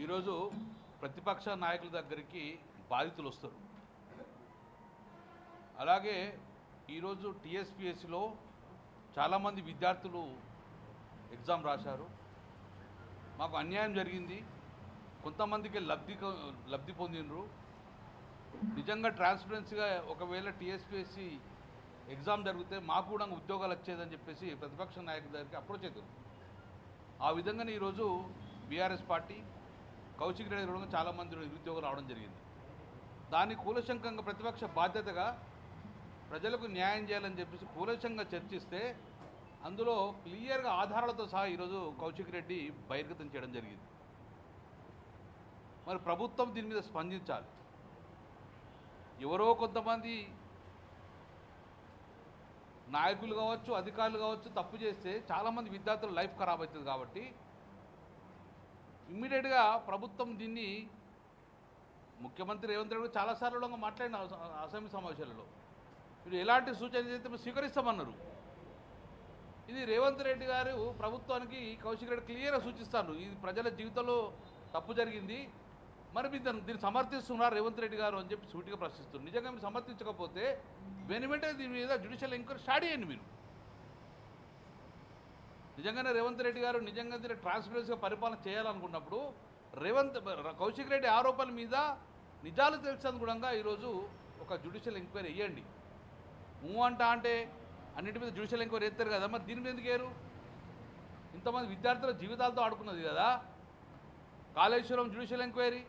ఈరోజు ప్రతిపక్ష నాయకుల దగ్గరికి బాధితులు వస్తారు. అలాగే ఈరోజు టీఎస్పీఎస్సీలో చాలామంది విద్యార్థులు ఎగ్జామ్ రాశారు. మాకు అన్యాయం జరిగింది, కొంతమందికి లబ్ధి పొందినరు. నిజంగా ట్రాన్స్పరెన్సీగా ఒకవేళ టీఎస్పీఎస్సీ ఎగ్జామ్ జరిగితే మాకు కూడా ఉద్యోగాలు వచ్చేదని చెప్పేసి ప్రతిపక్ష నాయకుల దగ్గరికి అప్రోచ్ అవుతుంది. ఆ విధంగానే ఈరోజు బీఆర్ఎస్ పార్టీ కౌశిక్ రెడ్డి కూడా చాలామంది నిరుద్యోగులు రావడం జరిగింది. దాన్ని కూలశంకంగా ప్రతిపక్ష బాధ్యతగా ప్రజలకు న్యాయం చేయాలని చెప్పేసి కూలశంగా చర్చిస్తే అందులో క్లియర్గా ఆధారాలతో సహా ఈరోజు కౌశిక్ రెడ్డి బహిర్గతం చేయడం జరిగింది. మరి ప్రభుత్వం దీని మీద స్పందించాలి. ఎవరో కొంతమంది నాయకులు కావచ్చు, అధికారులు కావచ్చు తప్పు చేస్తే చాలామంది విద్యార్థుల లైఫ్ ఖరాబ్ అవుతుంది. కాబట్టి ఇమ్మీడియట్గా ప్రభుత్వం దీన్ని ముఖ్యమంత్రి రేవంత్ రెడ్డి చాలాసార్లు మాట్లాడిన అసెంబ్లీ సమావేశాలలో మీరు ఎలాంటి సూచన చేస్తే స్వీకరిస్తామన్నారు. ఇది రేవంత్ రెడ్డి గారు ప్రభుత్వానికి కౌశిక్ రెడ్డి క్లియర్గా సూచిస్తారు, ఇది ప్రజల జీవితంలో తప్పు జరిగింది, మరి మీరు దీన్ని సమర్థిస్తున్నారు రేవంత్ రెడ్డి గారు అని చెప్పి సూటిగా ప్రశ్నిస్తున్నారు. నిజంగా మీరు సమర్థించకపోతే వెనువెంటనే దీని మీద జ్యుడిషియల్ ఎంక్వైరీ స్టార్ట్ చేయండి. మీరు నిజంగానే రేవంత్ రెడ్డి గారు నిజంగా దీన్ని ట్రాన్స్పరెన్సీగా పరిపాలన చేయాలనుకున్నప్పుడు కౌశిక్ రెడ్డి ఆరోపణల మీద నిజాలు తెలిసేందుకు ఈరోజు ఒక జ్యుడిషియల్ ఎంక్వైరీ వేయండి. అంటే అన్నింటి మీద జ్యుడిషియల్ ఎంక్వైరీ ఎత్తారు కదా, మరి దీని మీద ఎందుకు వేయరు? ఇంతమంది విద్యార్థుల జీవితాలతో ఆడుకున్నది కదా. కాళేశ్వరం జ్యుడిషియల్ ఎంక్వైరీ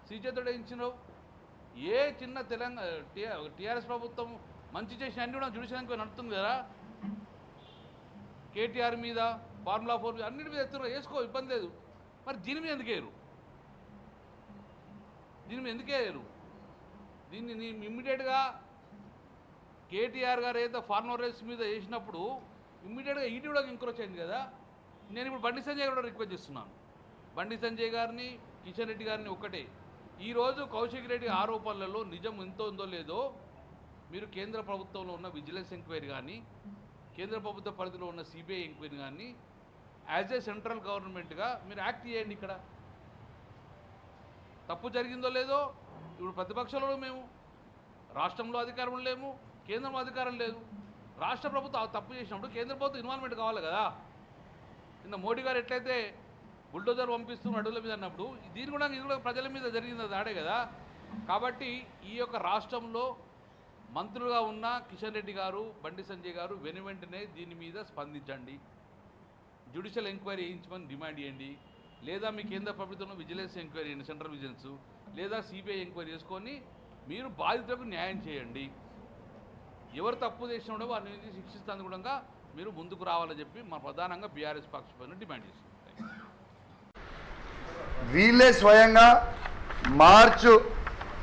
సీజేతో వేయించినావు. ఏ చిన్న తెలంగాణ టీఆర్ఎస్ ప్రభుత్వం మంచి చేసిన అన్ని కూడా జ్యుడిషియల్ ఎంక్వైరీ నడుస్తుంది కదా. కేటీఆర్ మీద, ఫార్ములా 4 మీద అన్నిటి మీద ఎత్తున వేసుకో, ఇబ్బంది లేదు. మరి దీని మీద ఎందుకు వేయరు? దీన్ని ఇమ్మీడియట్గా కేటీఆర్ గారు ఏదైతే ఫార్మర్ రైస్ మీద వేసినప్పుడు ఇమ్మీడియట్గా ఈటీ కూడా ఎంక్రోచ్ అయింది కదా. నేను ఇప్పుడు బండి సంజయ్ కూడా రిక్వెస్ట్ చేస్తున్నాను, బండి సంజయ్ గారిని, కిషన్ రెడ్డి గారిని ఒక్కటే, ఈరోజు కౌశిక్ రెడ్డి ఆరోపణలలో నిజం ఎంతో ఉందో లేదో మీరు కేంద్ర ప్రభుత్వంలో ఉన్న విజిలెన్స్ ఎంక్వైరీ కానీ, కేంద్ర ప్రభుత్వ పరిధిలో ఉన్న సిబిఐ ఎంక్వైరీ కానీ యాజ్ ఏ సెంట్రల్ గవర్నమెంట్గా మీరు యాక్ట్ చేయండి. ఇక్కడ తప్పు జరిగిందో లేదో ఇప్పుడు ప్రతిపక్షంలో మేము, రాష్ట్రంలో అధికారం లేము, కేంద్రంలో అధికారం లేదు. రాష్ట్ర ప్రభుత్వం తప్పు చేసినప్పుడు కేంద్ర ప్రభుత్వం ఇన్వాల్వ్మెంట్ కావాలి కదా. నిన్న మోడీ గారు ఎట్లయితే బుల్డోజర్ పంపిస్తున్న అడుగుల మీద అన్నప్పుడు ఇది కూడా ప్రజల మీద జరిగింది దాడే కదా. కాబట్టి ఈ యొక్క రాష్ట్రంలో మంత్రులుగా ఉన్న కిషన్ రెడ్డి గారు, బండి సంజయ్ గారు వెనువెంటనే దీని మీద స్పందించండి, జ్యుడిషియల్ ఎంక్వైరీ వేయించమని డిమాండ్ చేయండి. లేదా మీ కేంద్ర ప్రభుత్వంలో విజిలెన్స్ ఎంక్వైరీ చేయండి, సెంట్రల్ విజిలెన్స్, లేదా సిబిఐ ఎంక్వైరీ చేసుకొని మీరు బాధితులకు న్యాయం చేయండి. ఎవరు తప్పు చేసినాడో వారిని శిక్షిస్తాను కూడా మీరు ముందుకు రావాలని చెప్పి మా ప్రధానంగా బీఆర్ఎస్ పక్షాన డిమాండ్ చేస్తున్నాం. వీళ్ళే స్వయంగా మార్చి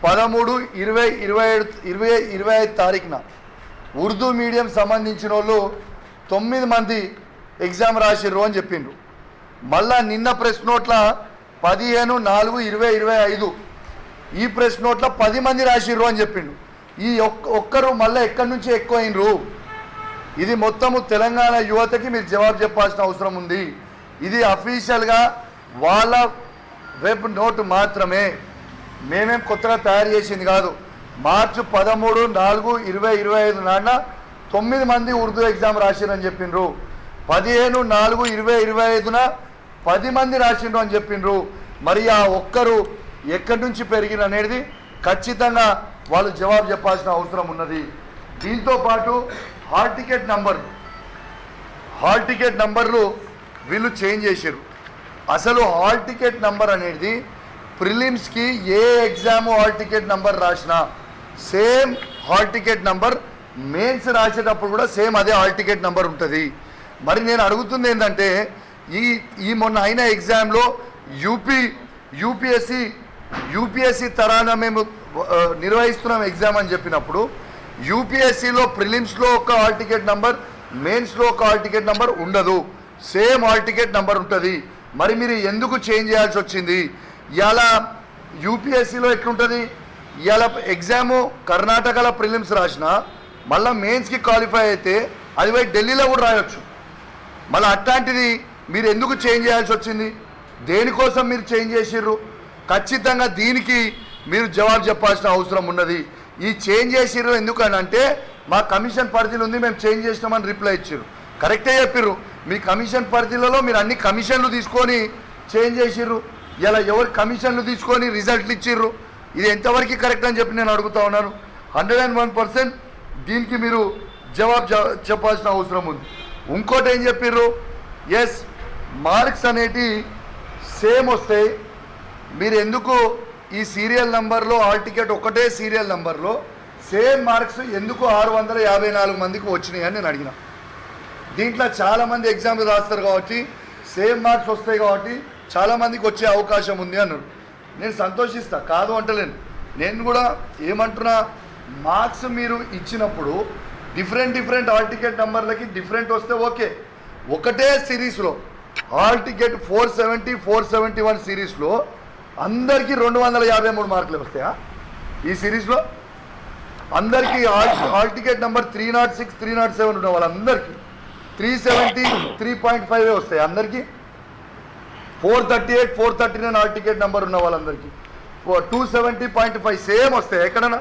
13, 20, 27, 25 తారీఖున ఉర్దూ మీడియం సంబంధించిన వాళ్ళు 9 మంది ఎగ్జామ్ రాసిర్రు అని చెప్పిండ్రు. మళ్ళా నిన్న ప్రెస్ నోట్ల 15/4/2025 ఈ ప్రెస్ నోట్ల 10 మంది రాసిర్రు అని చెప్పిండు. ఈ ఒక్కరు మళ్ళీ ఎక్కడి నుంచి ఎక్కువ అయినరు? ఇది మొత్తము తెలంగాణ యువతకి మీరు జవాబు చెప్పాల్సిన అవసరం ఉంది. ఇది అఫీషియల్గా వాళ్ళ వెబ్ నోటు మాత్రమే, మేమేం కొత్తగా తయారు చేసింది కాదు. మార్చి 13/4/2025 నాన్న 9 మంది ఉర్దూ ఎగ్జామ్ రాసిరని చెప్పిండ్రు. 15/4/2025 10 మంది రాసిండ్రు అని చెప్పిండ్రు. మరి ఆ ఒక్కరు ఎక్కడి నుంచి పెరిగిన అనేది ఖచ్చితంగా వాళ్ళు జవాబు చెప్పాల్సిన అవసరం ఉన్నది. దీంతోపాటు హాల్ టికెట్ నంబర్లు వీళ్ళు చేంజ్ చేశారు. అసలు హాల్ టికెట్ నంబర్ అనేది ప్రిలిమ్స్కి ఏ ఎగ్జామ్ హాల్ టికెట్ నంబర్ రాసినా same hall ticket number mains రాసేటప్పుడు కూడా సేమ్ అదే హాల్ టికెట్ నంబర్ ఉంటుంది. మరి నేను అడుగుతుంది ఏంటంటే ఈ మొన్న అయిన ఎగ్జామ్లో యూపీఎస్సీ తరాన మేము నిర్వహిస్తున్నాం ఎగ్జామ్ అని చెప్పినప్పుడు యూపీఎస్సీలో ప్రిలిమ్స్లో ఒక హాల్ టికెట్ నంబర్, మెయిన్స్లో ఒక హాల్ టికెట్ నంబర్ ఉండదు, సేమ్ హాల్ టికెట్ నంబర్ ఉంటుంది. మరి మీరు ఎందుకు చేంజ్ చేయాల్సి వచ్చింది? ఇవాళ యూపీఎస్సీలో ఎట్లుంటుంది? ఇవాళ ఎగ్జాము కర్ణాటకలో ప్రిలిమ్స్ రాసినా మళ్ళీ మెయిన్స్కి క్వాలిఫై అయితే అది పోయి ఢిల్లీలో కూడా రాయొచ్చు. మళ్ళీ అట్లాంటిది మీరు ఎందుకు చేంజ్ చేయాల్సి వచ్చింది? దేనికోసం మీరు చేంజ్ చేసిర్రు? ఖచ్చితంగా దీనికి మీరు జవాబు చెప్పాల్సిన అవసరం ఉన్నది. ఈ చేంజ్ చేసిర్రు ఎందుకనంటే మా కమిషన్ పరిధిలో ఉంది, మేము చేంజ్ చేసినామని రిప్లై ఇచ్చారు. కరెక్టే చెప్పిర్రు. మీ కమిషన్ పరిధిలో మీరు అన్ని కమిషన్లు తీసుకొని చేంజ్ చేసిర్రు. ఇలా ఎవరు కమిషన్లు తీసుకొని రిజల్ట్లు ఇచ్చిర్రు? ఇది ఎంతవరకు కరెక్ట్ అని చెప్పి నేను అడుగుతా ఉన్నాను. 101% దీనికి మీరు జవాబు చెప్పాల్సిన అవసరం ఉంది. ఇంకోటి ఏం చెప్పిర్రు? ఎస్, మార్క్స్ అనేటి సేమ్ వస్తాయి. మీరు ఎందుకు ఈ సీరియల్ నెంబర్లో హాల్ టికెట్ ఒకటే సీరియల్ నెంబర్లో సేమ్ మార్క్స్ ఎందుకు 654 మందికి వచ్చినాయి అని నేను అడిగిన. దీంట్లో చాలామంది ఎగ్జామ్లు రాస్తారు కాబట్టి సేమ్ మార్క్స్ వస్తాయి కాబట్టి చాలామందికి వచ్చే అవకాశం ఉంది అన్నారు. నేను సంతోషిస్తా, కాదు అంటలేను. నేను కూడా ఏమంటున్నా, మార్క్స్ మీరు ఇచ్చినప్పుడు డిఫరెంట్ హాల్ టికెట్ నెంబర్లకి డిఫరెంట్ వస్తే ఓకే. ఒకటే సిరీస్లో హాల్ టికెట్ 470, 471 సిరీస్లో అందరికీ 253 మార్కులు వస్తాయా? ఈ సిరీస్లో అందరికీ హాల్ టికెట్ నెంబర్ 306, 307 ఉన్న వాళ్ళందరికీ 370, 3.5 వస్తాయి. అందరికీ 438, 439 హాల్ టికెట్ నెంబర్ ఉన్న వాళ్ళందరికీ 270.5 సేమ్ వస్తాయి ఎక్కడన్నా?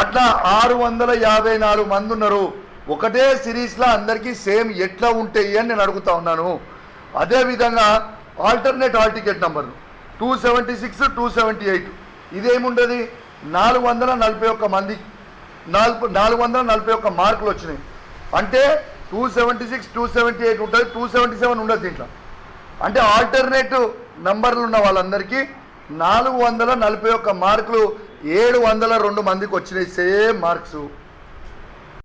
అట్లా 654 మంది ఉన్నారు. ఒకటే సిరీస్లో అందరికీ సేమ్ ఎట్లా ఉంటాయి అని నేను అడుగుతా ఉన్నాను. అదేవిధంగా ఆల్టర్నేట్ హాల్ టికెట్ నెంబర్లు 276, 278 ఇదేముండదు, 441 మంది 441 మార్కులు వచ్చినాయి. అంటే 276, 278 ఉంటుంది, 277 ఉండదు దీంట్లో. అంటే ఆల్టర్నేటివ్ నంబర్లు ఉన్న వాళ్ళందరికీ 441 మార్కులు 702 మందికి వచ్చినాయి సేమ్ మార్క్స్.